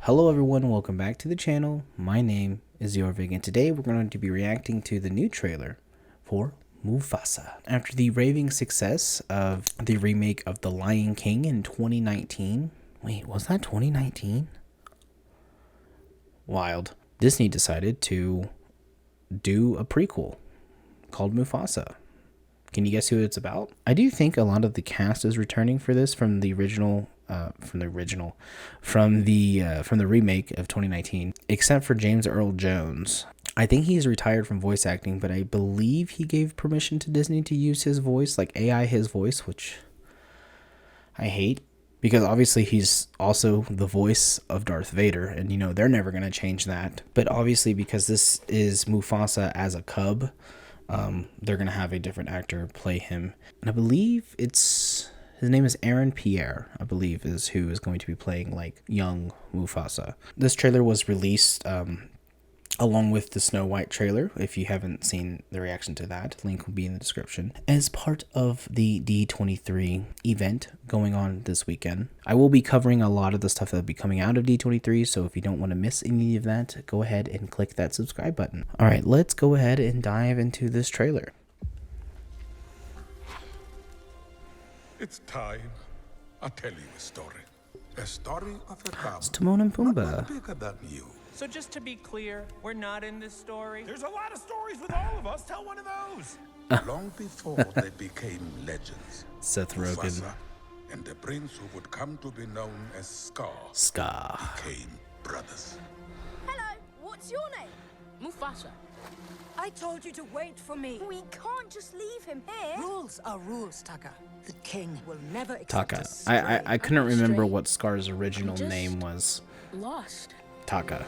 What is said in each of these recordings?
Hello everyone, welcome back to the channel. My name is Jorvik, and today we're going to be reacting to the new trailer for Mufasa. After the raving success of the remake of The Lion King in 2019, wait, was that 2019? Wild. Disney decided to do a prequel called Mufasa. Can you guess who it's about? I do think a lot of the cast is returning for this from the remake of 2019, except for James Earl Jones. I think he's retired from voice acting, but I believe he gave permission to Disney to use his voice, like AI his voice, which I hate because obviously he's also the voice of Darth Vader, and you know they're never going to change that. But obviously because this is Mufasa as a cub, they're going to have a different actor play him. And I believe his name is Aaron Pierre, I believe is who is going to be playing like young Mufasa. This trailer was released along with the Snow White trailer. If you haven't seen the reaction to that, link will be in the description. As part of the D23 event going on this weekend, I will be covering a lot of the stuff that will be coming out of D23, so if you don't want to miss any of that, go ahead and click that subscribe button. Alright, let's go ahead and dive into this trailer. It's time. I'll tell you a story. A story of a cub. It's Timon and Not Pumbaa. bigger than you. So just to be clear, we're not in this story? There's a lot of stories with all of us. Tell one of those. Long before they became legends, Seth Rogen. Mufasa and the prince who would come to be known as Scar. became brothers. Hello, what's your name? Mufasa. I told you to wait for me. We can't just leave him here. Rules are rules, Taka. The king will never accept Taka. a stray. I couldn't remember Stray. what Scar's original Just name was. Lost. Taka.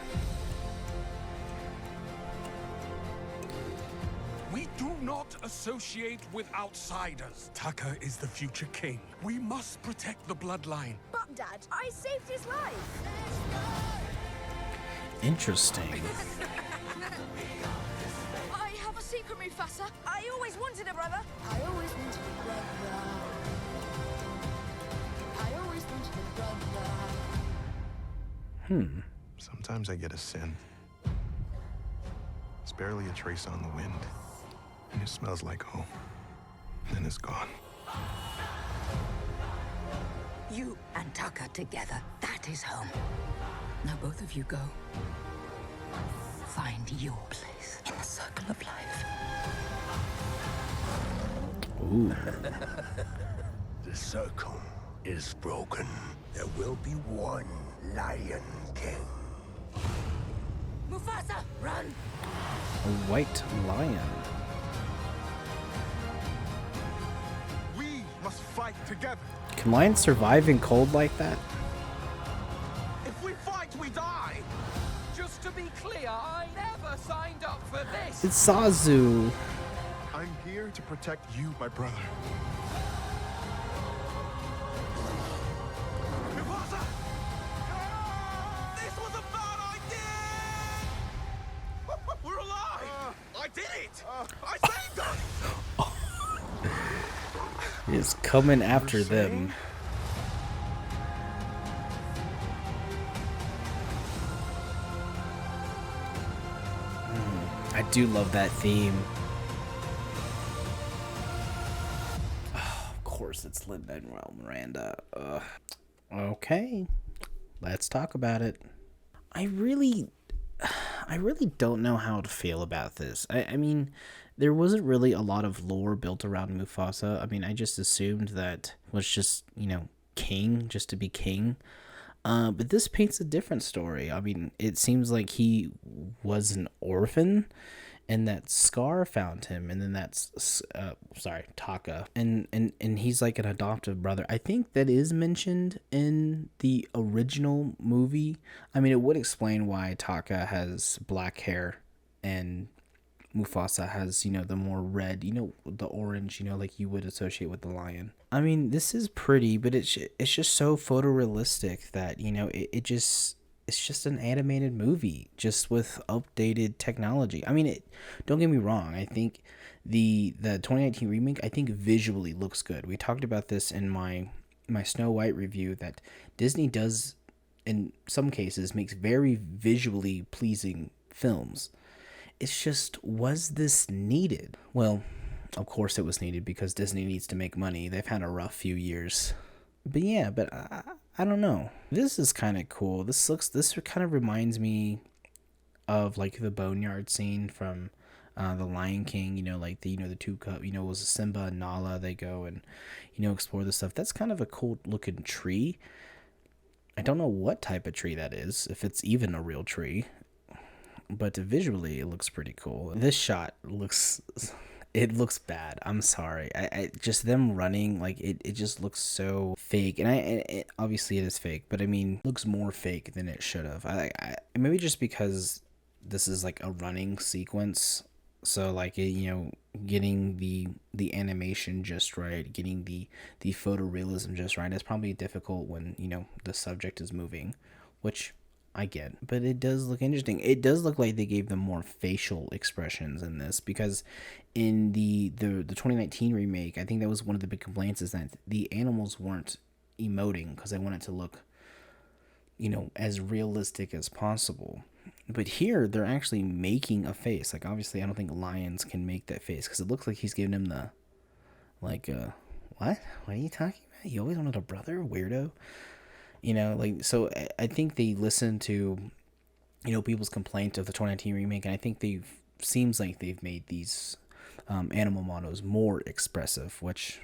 We do not associate with outsiders. Taka is the future king. We must protect the bloodline. But, Dad, I saved his life. Interesting. I have a secret, Mufasa. I always wanted a brother. I always wanted a brother. I always wanted a brother. Sometimes I get a scent. It's barely a trace on the wind. And it smells like home. Then it's gone. You and Taka together. That is home. Now both of you go. Find your place in the circle of life. Ooh. The circle is broken. There will be one Lion King. Mufasa, run! A white lion. We must fight together. Can lions survive in cold like that? If we fight, we die. Just to be clear, I never signed up for this. It's Zazu. I'm here to protect you, my brother. Mufasa! This was a bad idea! We're alive! I did it! I saved us! He's coming after them. I do love that theme. Oh, of course, it's Lin-Manuel Miranda. Ugh. Okay, let's talk about it. I really don't know how to feel about this. I mean, there wasn't really a lot of lore built around Mufasa. I mean, I just assumed that was just, you know, king, just to be king. But this paints a different story. I mean, it seems like he was an orphan, and that Scar found him, and then that's Taka, and he's like an adoptive brother. I think that is mentioned in the original movie. I mean, it would explain why Taka has black hair and Mufasa has, you know, the more red, you know, the orange, you know, like you would associate with the lion. I mean, this is pretty, but it's just so photorealistic that, you know, it's just an animated movie just with updated technology. I mean, don't get me wrong. I think the 2019 remake, I think visually looks good. We talked about this in my Snow White review, that Disney does in some cases makes very visually pleasing films. It's just, was this needed? Well, of course it was needed because Disney needs to make money. They've had a rough few years. But yeah, but I don't know. This is kind of cool. This kind of reminds me of like the boneyard scene from the Lion King. You know, like the two cup. You know, it was Simba and Nala. They go and explore this stuff. That's kind of a cool looking tree. I don't know what type of tree that is, if it's even a real tree, but visually it looks pretty cool. This shot looks bad. I'm sorry. I just them running, like it just looks so fake. And obviously it is fake, but I mean, it looks more fake than it should have. I maybe just because this is like a running sequence, so like getting the animation just right, getting the photorealism just right is probably difficult when the subject is moving, which I get, but it does look interesting. It does look like they gave them more facial expressions in this, because in the 2019 remake, I think that was one of the big complaints, is that the animals weren't emoting because they wanted to look as realistic as possible. But here they're actually making a face. Like, obviously I don't think lions can make that face, because it looks like he's giving him the what are you talking about? You always wanted a brother, weirdo. So I think they listened to people's complaint of the 2019 remake, and I think seems like they've made these animal models more expressive, which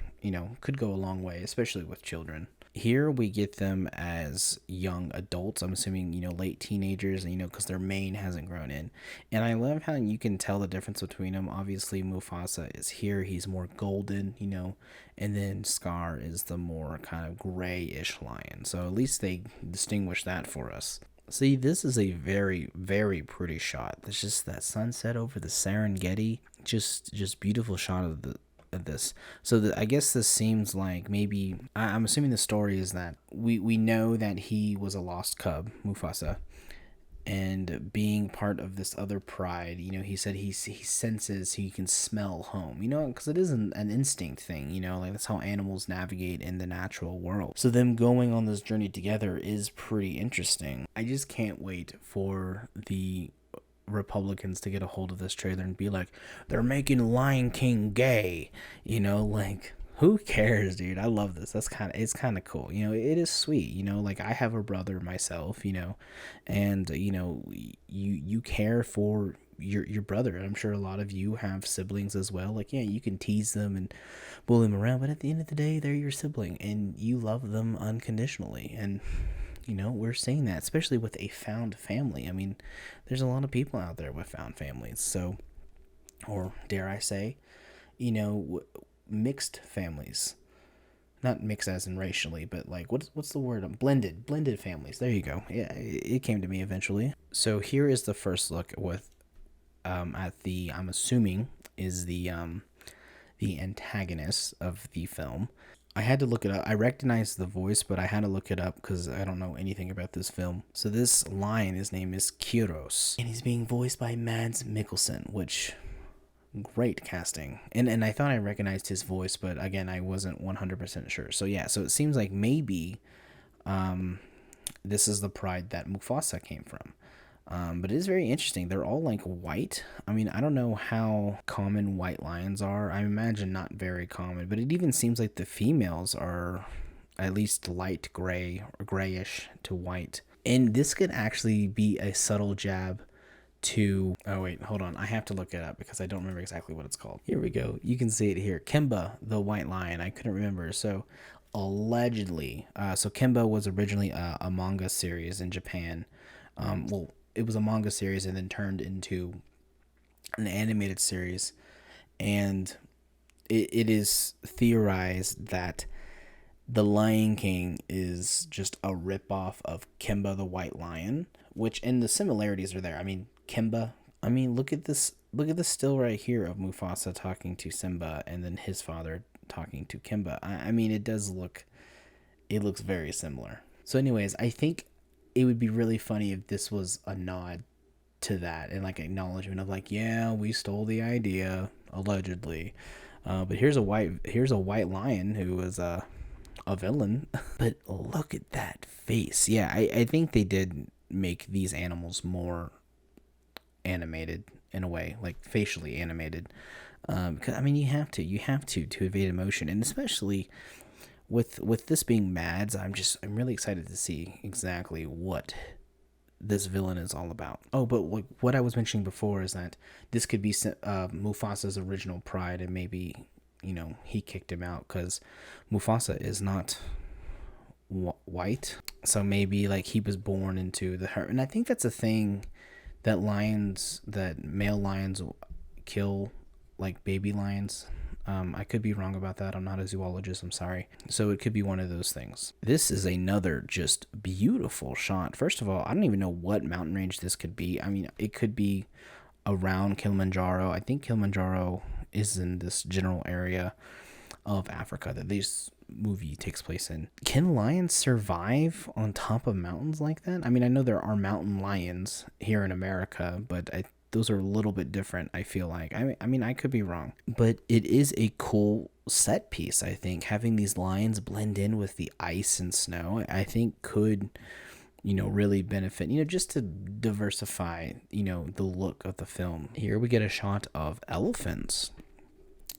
could go a long way, especially with children. Here we get them as young adults. I'm assuming late teenagers, because their mane hasn't grown in. And I love how you can tell the difference between them. Obviously Mufasa is here, he's more golden, and then Scar is the more kind of grayish lion. So at least they distinguish that for us. See, this is a very, very pretty shot. There's just that sunset over the Serengeti. Just beautiful shot of this. So I guess this seems like, maybe I'm assuming the story is that we know that he was a lost cub, Mufasa, and being part of this other pride, he said he senses, he can smell home, because it is an instinct thing, like that's how animals navigate in the natural world. So them going on this journey together is pretty interesting. I just can't wait for the Republicans to get a hold of this trailer and be like, they're making Lion King gay, like, who cares, dude? I love this. It's kind of cool. It is sweet, like I have a brother myself, and you care for your brother. I'm sure a lot of you have siblings as well. Like, yeah, you can tease them and bully them around, but at the end of the day, they're your sibling and you love them unconditionally. And we're seeing that, especially with a found family. I mean, there's a lot of people out there with found families. So, or dare I say, mixed families. Not mixed as in racially, but like, what's the word? Blended families. There you go. Yeah, it came to me eventually. So here is the first look with, I'm assuming is the antagonist of the film. I had to look it up. I recognized the voice, but I had to look it up because I don't know anything about this film. So this lion, his name is Kyros, and he's being voiced by Mads Mikkelsen, which, great casting. And I thought I recognized his voice, but again, I wasn't 100% sure. So yeah, so it seems like maybe this is the pride that Mufasa came from. But it is very interesting. They're all like white. I mean, I don't know how common white lions are. I imagine not very common, but it even seems like the females are at least light gray or grayish to white. And this could actually be a subtle jab to, oh wait, hold on, I have to look it up because I don't remember exactly what it's called. Here we go. You can see it here. Kimba, the white lion. I couldn't remember. So allegedly, so Kimba was originally a manga series in Japan. Well, it was a manga series and then turned into an animated series, and it is theorized that the Lion King is just a ripoff of Kimba the White Lion, which, and the similarities are there. I mean, Kimba, I mean, look at this still right here of Mufasa talking to Simba and then his father talking to Kimba. I mean, it looks very similar. So anyways, I think it would be really funny if this was a nod to that and like acknowledgement of like, yeah, we stole the idea allegedly, but here's a white lion who was a villain. But look at that face. Yeah, I think they did make these animals more animated in a way, like facially animated. Because I mean, you have to evade emotion, and especially with this being Mads, I'm really excited to see exactly what this villain is all about. Oh, but what I was mentioning before is that this could be Mufasa's original pride, and maybe, you know, he kicked him out because Mufasa is not white, so maybe like he was born into the herd. And I think that's a thing that male lions kill like baby lions. I could be wrong about that. I'm not a zoologist. I'm sorry. So it could be one of those things. This is another just beautiful shot. First of all, I don't even know what mountain range this could be. I mean, it could be around Kilimanjaro. I think Kilimanjaro is in this general area of Africa that this movie takes place in. Can lions survive on top of mountains like that? I mean, I know there are mountain lions here in America, but those are a little bit different, I feel like. I mean, I could be wrong. But it is a cool set piece, I think. Having these lions blend in with the ice and snow, I think could, you know, really benefit, you know, just to diversify, you know, the look of the film. Here we get a shot of elephants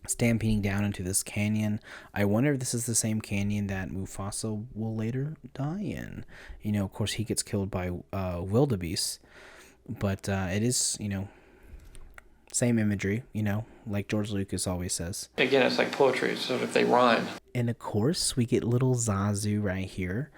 stampeding down into this canyon. I wonder if this is the same canyon that Mufasa will later die in. You know, of course, he gets killed by wildebeest. But it is, you know, same imagery, you know, like George Lucas always says. Again, it's like poetry, so if they rhyme. And of course, we get little Zazu right here,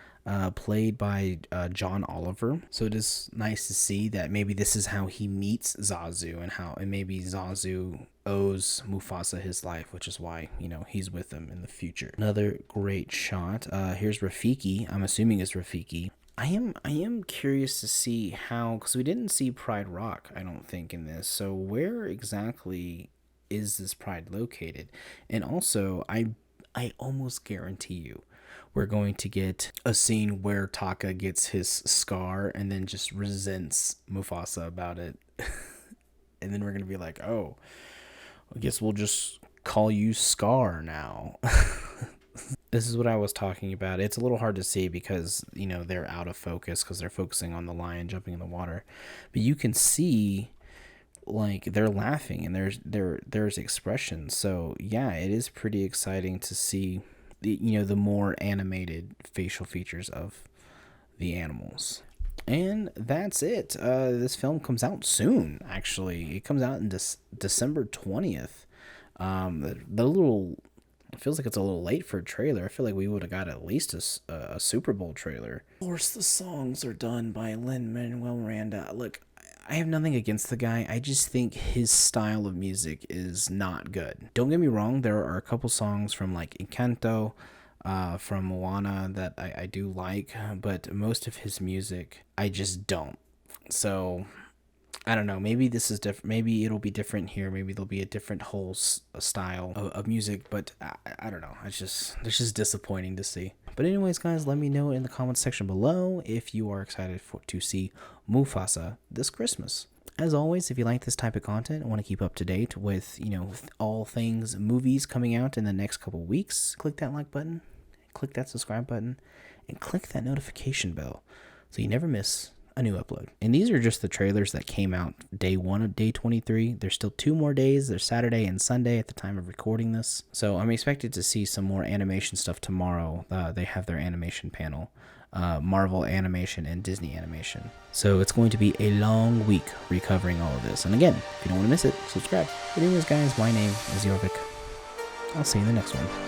played by John Oliver. So it is nice to see that maybe this is how he meets Zazu, and maybe Zazu owes Mufasa his life, which is why, you know, he's with him in the future. Another great shot. Here's Rafiki. I'm assuming it's Rafiki. I am curious to see how, because we didn't see Pride Rock, I don't think, in this. So where exactly is this pride located? And also, I almost guarantee you we're going to get a scene where Taka gets his scar and then just resents Mufasa about it. And then we're going to be like, oh, I guess we'll just call you Scar now. This is what I was talking about. It's a little hard to see because, you know, they're out of focus because they're focusing on the lion jumping in the water. But you can see, like, they're laughing and there's expression. So, yeah, it is pretty exciting to see, you know, the more animated facial features of the animals. And that's it. This film comes out soon, actually. It comes out in December 20th. The little... It feels like it's a little late for a trailer. I feel like we would have got at least a Super Bowl trailer. Of course, the songs are done by Lin-Manuel Miranda. Look, I have nothing against the guy. I just think his style of music is not good. Don't get me wrong. There are a couple songs from like Encanto, from Moana that I do like. But most of his music, I just don't. So... I don't know, maybe this is different, maybe it'll be different here, maybe there'll be a different whole style of music, but I don't know, it's just disappointing to see. But anyways, guys, let me know in the comments section below if you are excited to see Mufasa this Christmas. As always, if you like this type of content and want to keep up to date with, you know, with all things movies coming out in the next couple weeks, click that like button, click that subscribe button, and click that notification bell so you never miss a new upload. And these are just the trailers that came out day 1 of day 23. There's still 2 more days. There's Saturday and Sunday at the time of recording this. So I'm expected to see some more animation stuff tomorrow. They have their animation panel, Marvel Animation and Disney Animation. So it's going to be a long week recovering all of this. And again, if you don't want to miss it, subscribe. But anyways, guys, my name is Jorvik. I'll see you in the next one.